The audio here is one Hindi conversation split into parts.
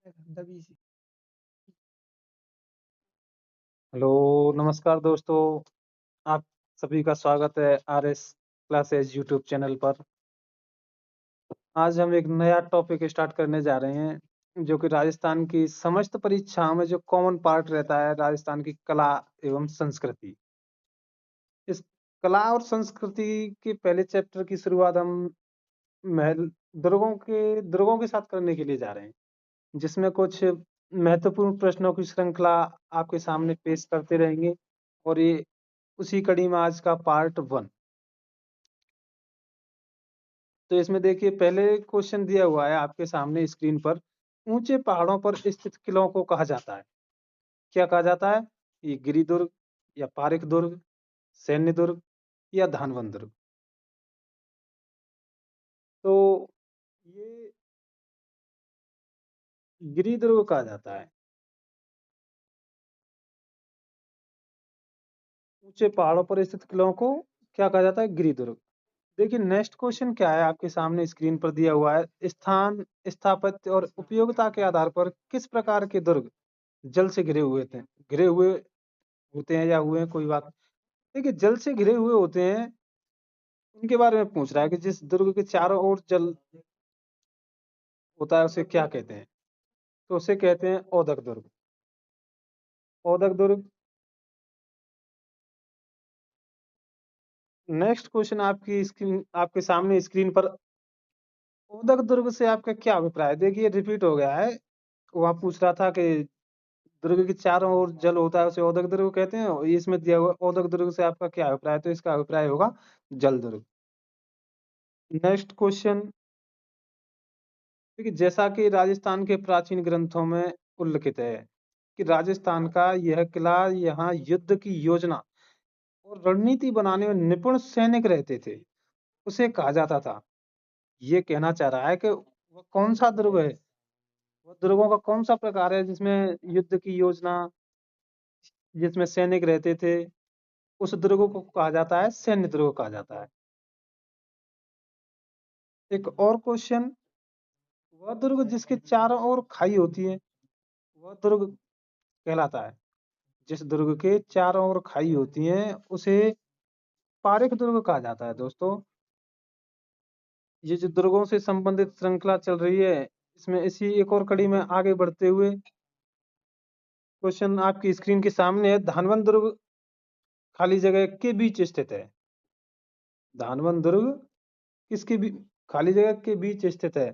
दबी सी। हेलो, नमस्कार दोस्तों। आप सभी का स्वागत है आरएस क्लासेस यूट्यूब चैनल पर। आज हम एक नया टॉपिक स्टार्ट करने जा रहे हैं, जो कि राजस्थान की समस्त परीक्षाओं में जो कॉमन पार्ट रहता है, राजस्थान की कला एवं संस्कृति। इस कला और संस्कृति के पहले चैप्टर की शुरुआत हम महल दुर्गों के साथ करने के लिए जा रहे हैं, जिसमें कुछ महत्वपूर्ण प्रश्नों की श्रृंखला आपके सामने पेश करते रहेंगे। और ये उसी कड़ी में आज का पार्ट 1। तो इसमें देखिए, पहले क्वेश्चन दिया हुआ है आपके सामने स्क्रीन पर। ऊंचे पहाड़ों पर स्थित किलों को कहा जाता है। क्या कहा जाता है? ये गिरि दुर्ग, या पारिक दुर्ग, सैन्य दुर्ग, या धानवंत दुर्ग। तो ये गिरि दुर्ग कहा जाता है। ऊंचे पहाड़ों पर स्थित किलों को क्या कहा जाता है? गिरि दुर्ग। देखिए, नेक्स्ट क्वेश्चन क्या है आपके सामने स्क्रीन पर दिया हुआ है। स्थान, स्थापत्य और उपयोगिता के आधार पर किस प्रकार के दुर्ग जल से घिरे हुए थे, घिरे हुए होते हैं या हुए हैं, कोई बात नहीं। देखिए, जल से घिरे हुए होते हैं, उनके बारे में पूछ रहा है कि जिस दुर्ग के चारों ओर जल होता है उसे क्या कहते हैं? तो उसे कहते हैं औदक दुर्ग। औदक दुर्ग। नेक्स्ट क्वेश्चन आपके सामने स्क्रीन पर। औदक दुर्ग से आपका क्या अभिप्राय है? देखिए, रिपीट हो गया है। वहां पूछ रहा था कि दुर्ग के चारों ओर जल होता है उसे औदक दुर्ग कहते हैं, और इसमें दिया हुआ औदक दुर्ग से आपका क्या अभिप्राय है? तो इसका अभिप्राय होगा जल दुर्ग। Next question. देखिए, जैसा कि राजस्थान के प्राचीन ग्रंथों में उल्लिखित है कि राजस्थान का यह किला, यहाँ युद्ध की योजना और रणनीति बनाने में निपुण सैनिक रहते थे, उसे कहा जाता था। ये कहना चाह रहा है कि वो कौन सा दुर्ग है, वो दुर्गों का कौन सा प्रकार है जिसमें युद्ध की योजना, जिसमें सैनिक रहते थे, उस दुर्ग को कहा जाता है सैन्य दुर्ग कहा जाता है। एक और क्वेश्चन। वह दुर्ग जिसके चारों ओर खाई होती है, वह दुर्ग कहलाता है। जिस दुर्ग के चारों ओर खाई होती है उसे पारेख दुर्ग कहा जाता है। दोस्तों, ये जो दुर्गों से संबंधित श्रृंखला चल रही है, इसमें इसी एक और कड़ी में आगे बढ़ते हुए क्वेश्चन आपकी स्क्रीन के सामने है। धानवंत दुर्ग खाली जगह के बीच स्थित है। धानवंत दुर्ग किसके भी खाली जगह के बीच स्थित है?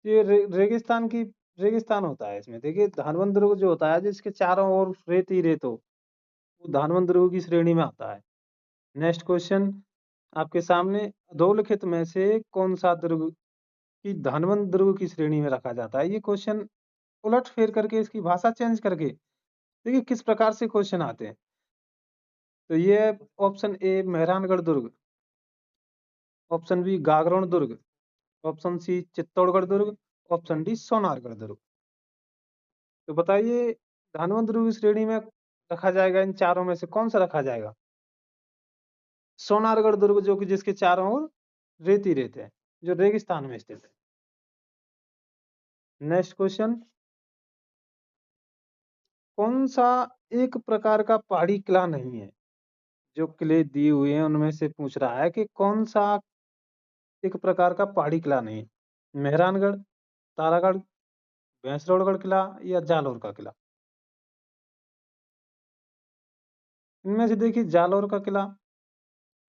ये रेगिस्तान होता है। इसमें देखिए, धानवंत दुर्ग जो होता है जिसके चारों ओर रेत ही रेत हो, वो धानवंत दुर्ग की श्रेणी में आता है। नेक्स्ट क्वेश्चन आपके सामने। अधोलिखित में से कौन सा दुर्ग की धानवंत दुर्ग की श्रेणी में रखा जाता है? ये क्वेश्चन उलट फेर करके, इसकी भाषा चेंज करके देखिए किस प्रकार से क्वेश्चन आते हैं। तो ये ऑप्शन ए मेहरानगढ़ दुर्ग, ऑप्शन बी गागरोन दुर्ग, ऑप्शन सी चित्तौड़गढ़ दुर्ग, ऑप्शन डी सोनारगढ़ दुर्ग। तो बताइए, धानवंत दुर्ग की श्रेणी में रखा जाएगा, इन चारों में से कौन सा रखा जाएगा? सोनारगढ़ दुर्ग, जो कि जिसके चारों ओर रेत ही रेत है, जो रेगिस्तान में स्थित है। Next question. कौन सा एक प्रकार का पहाड़ी किला नहीं है? जो किले दिए हुए हैं उनमें से पूछ रहा है कि कौन सा एक प्रकार का पहाड़ी किला नहीं है। मेहरानगढ़, तारागढ़, भैंसरौड़गढ़ किला, या जालौर का किला। इनमें से देखिए, जालौर का किला,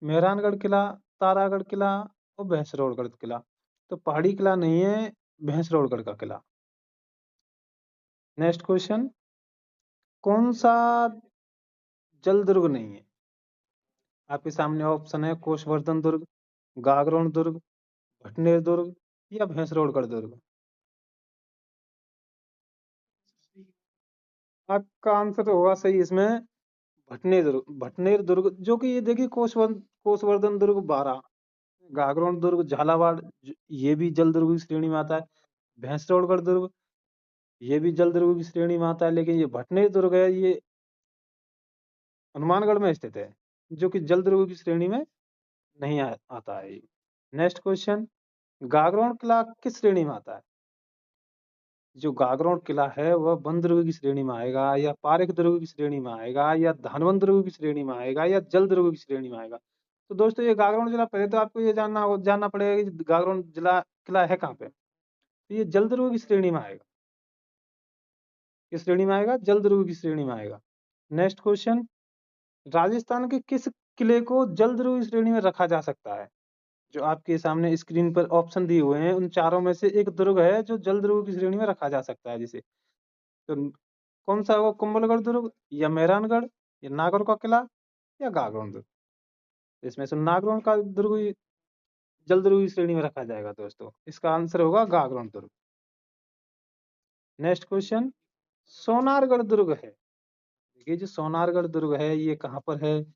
मेहरानगढ़ किला, तारागढ़ किला और भैंसरौड़गढ़ किला। तो पहाड़ी किला नहीं है भैंसरौड़गढ़ का किला। Next question. कौन सा जल दुर्ग नहीं है? आपके सामने ऑप्शन है कोषवर्धन दुर्ग, गागरोन दुर्ग, भटनेर दुर्ग, या भैंसरौड़गढ़ दुर्ग। आपका आंसर होगा सही इसमें भटनेर दुर्ग, जो कि ये देखिए कोषवर्धन दुर्ग 12, गागरोन दुर्ग, झालावाड़, ये भी जल दुर्ग की श्रेणी में आता है। भैंसरौड़गढ़ दुर्ग, ये भी जल दुर्ग की श्रेणी में आता है। लेकिन ये भटनेर दुर्ग है, ये हनुमानगढ़ में स्थित है, जो कि जल दुर्ग की श्रेणी में नहीं आता है। Next question. गागरोन किला किस श्रेणी में आता है? जो गागरोन किला है वह वन दुर्ग की श्रेणी में आएगा या पारेख दुर्ग की श्रेणी में आएगा या धानवंत दुर्ग की श्रेणी में आएगा या जल दुर्ग की श्रेणी में आएगा। तो दोस्तों ये गागरोन जिला पहले तो आपको ये जानना पड़ेगा कि गागरोन जिला किला है कहाँ पे। तो ये जल दुर्ग की श्रेणी में आएगा। किस श्रेणी में आएगा? जल दुर्ग की श्रेणी में आएगा। नेक्स्ट क्वेश्चन, राजस्थान के किस किले को जल दुर्ग की श्रेणी में रखा जा सकता है? जो आपके सामने स्क्रीन पर ऑप्शन दिए हुए हैं उन चारों में से एक दुर्ग है जो जल दुर्ग की श्रेणी में रखा जा सकता है जिसे। तो कौन सा होगा? कुंभलगढ़ दुर्ग या मेहरानगढ़ या नागौर का किला या गागरोन दुर्ग? इसमें से नागरोन का दुर्ग ही जल दुर्ग की श्रेणी में रखा जाएगा दोस्तों। इसका आंसर होगा गागरोन दुर्ग। नेक्स्ट क्वेश्चन, सोनारगढ़ दुर्ग है। देखिए जो सोनारगढ़ दुर्ग है ये कहाँ पर है?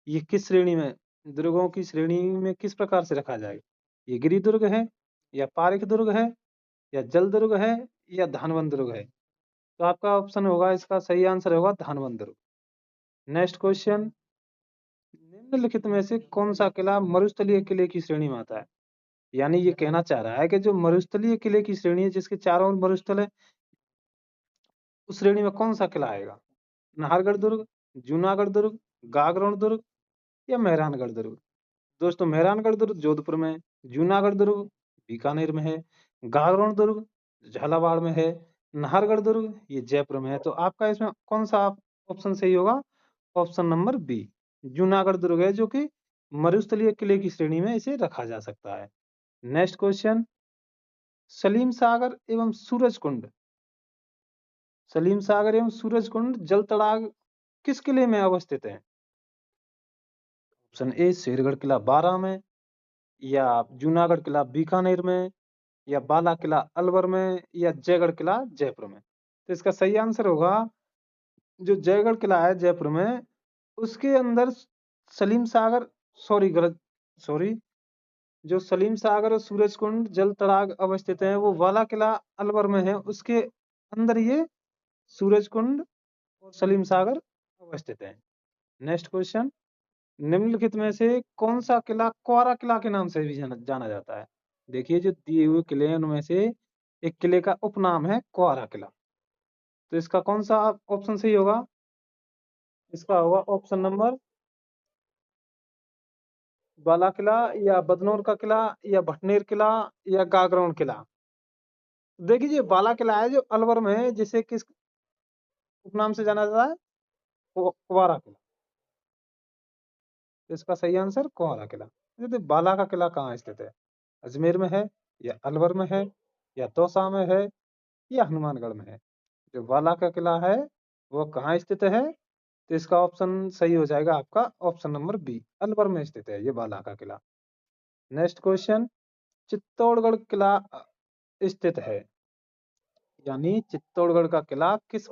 ये किस श्रेणी में, दुर्गों की श्रेणी में किस प्रकार से रखा जाएगा? ये गिरि दुर्ग है या पारेख दुर्ग है या जल दुर्ग है या धानवंत दुर्ग है? तो आपका ऑप्शन होगा, इसका सही आंसर होगा धानवंत दुर्ग। नेक्स्ट क्वेश्चन, निम्नलिखित में से कौन सा किला मरुस्थलीय किले की श्रेणी में आता है? यानी ये कहना चाह रहा है कि जो मरुस्थलीय किले की श्रेणी है जिसके चारों ओर मरुस्थल है, उस श्रेणी में कौन सा किला आएगा? नाहरगढ़ दुर्ग, जूनागढ़ दुर्ग, गागरोन दुर्ग या मेहरानगढ़ दुर्ग? दोस्तों मेहरानगढ़ दुर्ग जोधपुर में है, जूनागढ़ दुर्ग बीकानेर में है, गागरोन दुर्ग झालावाड़ में है, नाहरगढ़ दुर्ग ये जयपुर में है। तो आपका इसमें कौन सा ऑप्शन सही होगा? ऑप्शन नंबर बी, जूनागढ़ दुर्ग है जो कि मरुस्थलीय किले की श्रेणी में इसे रखा जा सकता है। नेक्स्ट क्वेश्चन, सलीम सागर एवं सूरज कुंड, सलीम सागर एवं सूरज कुंड जल तड़ाग किस किले में अवस्थित है? ऑप्शन ए शेरगढ़ किला बारा में या जूनागढ़ किला बीकानेर में या बाला किला अलवर में या जयगढ़ किला जयपुर में? तो इसका सही आंसर होगा जो जयगढ़ किला है जयपुर में, उसके अंदर सलीम सागर, सॉरी, जो सलीम सागर और सूरज कुंड जल तड़ाग अवस्थित है वो वाला किला अलवर में है, उसके अंदर ये सूरज कुंड और सलीम सागर अवस्थित है। नेक्स्ट क्वेश्चन, निम्नलिखित में से कौन सा किला क्वारा किला के नाम से भी जाना जाता है? देखिए जो दिए हुए किले हैं उनमें से एक किले का उपनाम है क्वारा किला। तो इसका कौन सा ऑप्शन सही होगा? इसका होगा ऑप्शन नंबर बाला किला या बदनौर का किला या भटनेर किला या गागरोन किला। देखिए जो बाला किला है जो अलवर में है, जिसे किस उपनाम से जाना जाता है? कुवारा किला। तो इसका सही आंसर कुवारा किला। तो बाला का किला कहाँ स्थित है? अजमेर में है या अलवर में है या दौसा में है या हनुमानगढ़ में है? जो बाला का किला है वो कहाँ स्थित है? तो इसका ऑप्शन सही हो जाएगा आपका ऑप्शन नंबर बी, अलवर में स्थित है ये बाला का किला। नेक्स्ट क्वेश्चन, चित्तौड़गढ़ किला स्थित है, यानी चित्तौड़गढ़ का किला किस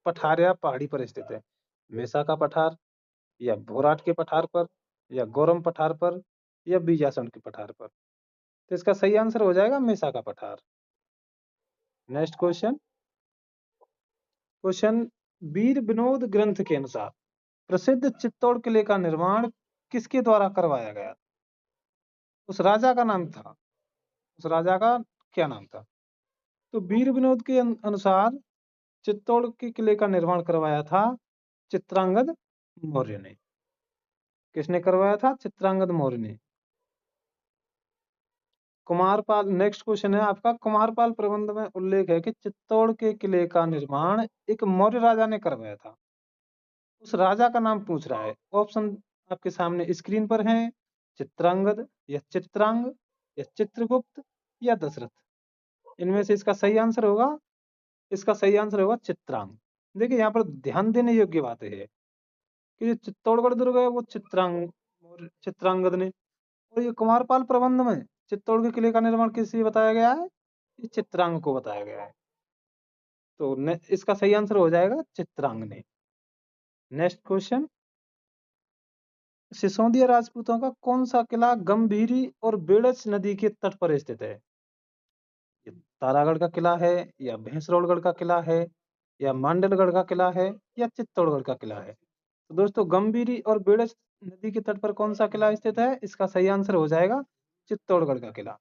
पठार या पहाड़ी पर स्थित है? मेसा का पठार या भोराट के पठार पर या गौरम पठार पर या बीजासंड के पठार पर? तो इसका सही आंसर हो जाएगा मेसा का पठार। नेक्स्ट क्वेश्चन, वीर विनोद ग्रंथ के अनुसार प्रसिद्ध चित्तौड़ किले का निर्माण किसके द्वारा करवाया गया? उस राजा का नाम था, उस राजा का क्या नाम था? तो वीर विनोद के अनुसार चित्तौड़ के किले का निर्माण करवाया था चित्रांगद मौर्य ने। किसने करवाया था? चित्रांगद मौर्य ने। कुमारपाल, नेक्स्ट क्वेश्चन है आपका, कुमारपाल प्रबंध में उल्लेख है कि चित्तौड़ के किले का निर्माण एक मौर्य राजा ने करवाया था। उस राजा का नाम पूछ रहा है। ऑप्शन आपके सामने स्क्रीन पर है, चित्रांगद या चित्रांग या चित्रगुप्त या दशरथ। इनमें से इसका सही आंसर होगा, इसका सही आंसर होगा चित्रांग। देखिए यहाँ पर ध्यान देने योग्य बात है कि जो चित्तौड़गढ़ दुर्ग है वो चित्रांगद ने, और ये कुमारपाल प्रबंध में चित्तौड़ के किले का निर्माण किसे बताया गया है? ये चित्रांग को बताया गया है। तो इसका सही आंसर हो जाएगा चित्रांग ने। नेक्स्ट क्वेश्चन, सिसोदिया राजपूतों का कौन सा किला गंभीरी और बेड़च नदी के तट पर स्थित है? ये तारागढ़ का किला है या भैंसरौलगढ़ का किला है या मांडलगढ़ का किला है या चित्तौड़गढ़ का किला है? तो दोस्तों गंभीरी और बेड़च नदी के तट पर कौन सा किला स्थित है? इसका सही आंसर हो जाएगा चित्तौड़गढ़ का किला।